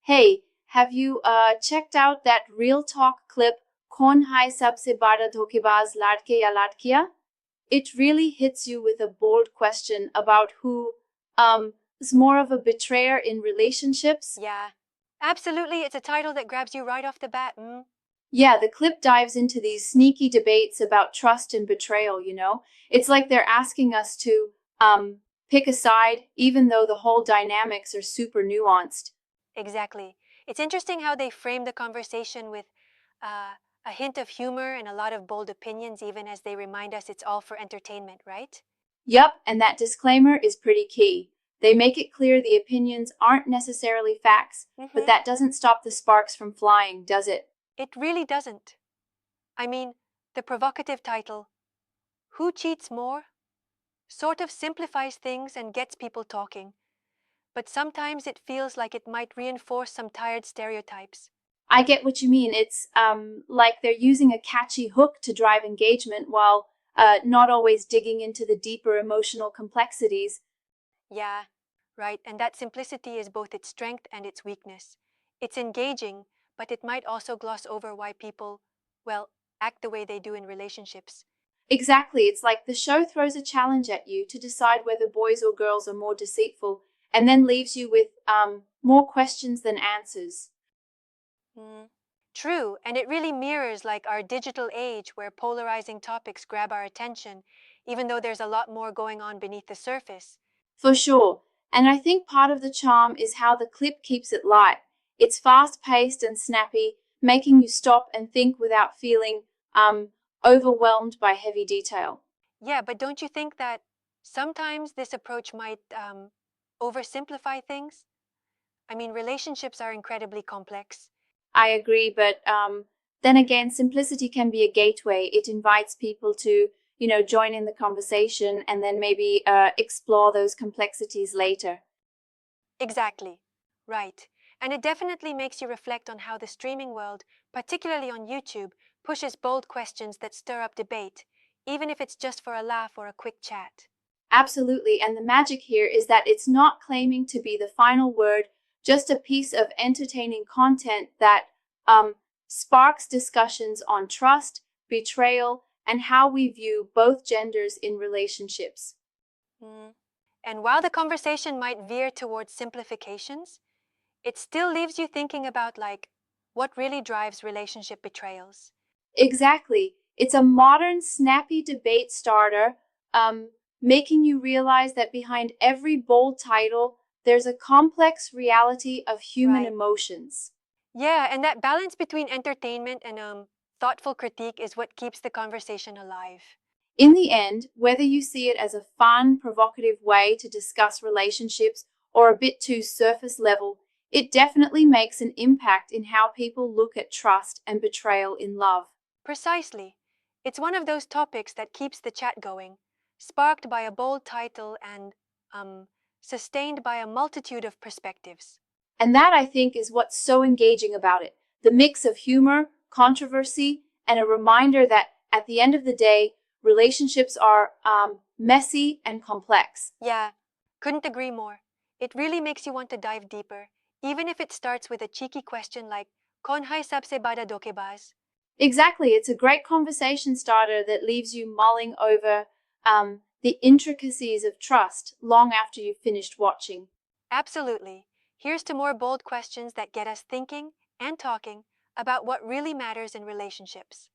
Hey, have you checked out that real talk clip "Kaun hai sabse bada dhokebaz ladke ya ladkiya"? It really hits you with a bold question about who is more of a betrayer in relationships. Yeah, absolutely. It's a title that grabs you right off the bat. Yeah, the clip dives into these sneaky debates about trust and betrayal. It's like they're asking us to pick a side, even though the whole dynamics are super nuanced. Exactly. It's interesting how they frame the conversation with a hint of humor and a lot of bold opinions, even as they remind us it's all for entertainment, right? Yup, and that disclaimer is pretty key. They make it clear the opinions aren't necessarily facts, but Mm-hmm. that doesn't stop the sparks from flying, does it? It really doesn't. I mean, the provocative title, Who Cheats More? Sort of simplifies things and gets people talking, but sometimes it feels like it might reinforce some tired stereotypes. I get what you mean. It's like they're using a catchy hook to drive engagement while not always digging into the deeper emotional complexities. Yeah, right, and that simplicity is both its strength and its weakness. It's engaging, but it might also gloss over why people, well, act the way they do in relationships. Exactly. It's like the show throws a challenge at you to decide whether boys or girls are more deceitful and then leaves you with more questions than answers. Mm. True, and it really mirrors like our digital age where polarizing topics grab our attention, even though there's a lot more going on beneath the surface. For sure. And I think part of the charm is how the clip keeps it light. It's fast paced and snappy, making you stop and think without feeling um, overwhelmed by heavy detail. Yeah, but don't you think that sometimes this approach might oversimplify things? I mean, relationships are incredibly complex. I agree, but then again, simplicity can be a gateway. It invites people to, join in the conversation and then maybe explore those complexities later. Exactly. Right. And it definitely makes you reflect on how the streaming world, particularly on YouTube, pushes bold questions that stir up debate, even if it's just for a laugh or a quick chat. Absolutely. And the magic here is that it's not claiming to be the final word, just a piece of entertaining content that sparks discussions on trust, betrayal, and how we view both genders in relationships. Mm. And while the conversation might veer towards simplifications, it still leaves you thinking about like what really drives relationship betrayals. Exactly. It's a modern, snappy debate starter, making you realize that behind every bold title, there's a complex reality of human Right. emotions. Yeah, and that balance between entertainment and thoughtful critique is what keeps the conversation alive. In the end, whether you see it as a fun, provocative way to discuss relationships or a bit too surface level, it definitely makes an impact in how people look at trust and betrayal in love. Precisely. It's one of those topics that keeps the chat going, sparked by a bold title and um sustained by a multitude of perspectives. And that, I think, is what's so engaging about it, the mix of humor, controversy, and a reminder that at the end of the day, relationships are messy and complex. Yeah, couldn't agree more. It really makes you want to dive deeper, even if it starts with a cheeky question like "Kaun hai sabse bada dhokebaz?" Exactly. It's a great conversation starter that leaves you mulling over the intricacies of trust long after you've finished watching. Absolutely. Here's to more bold questions that get us thinking and talking about what really matters in relationships.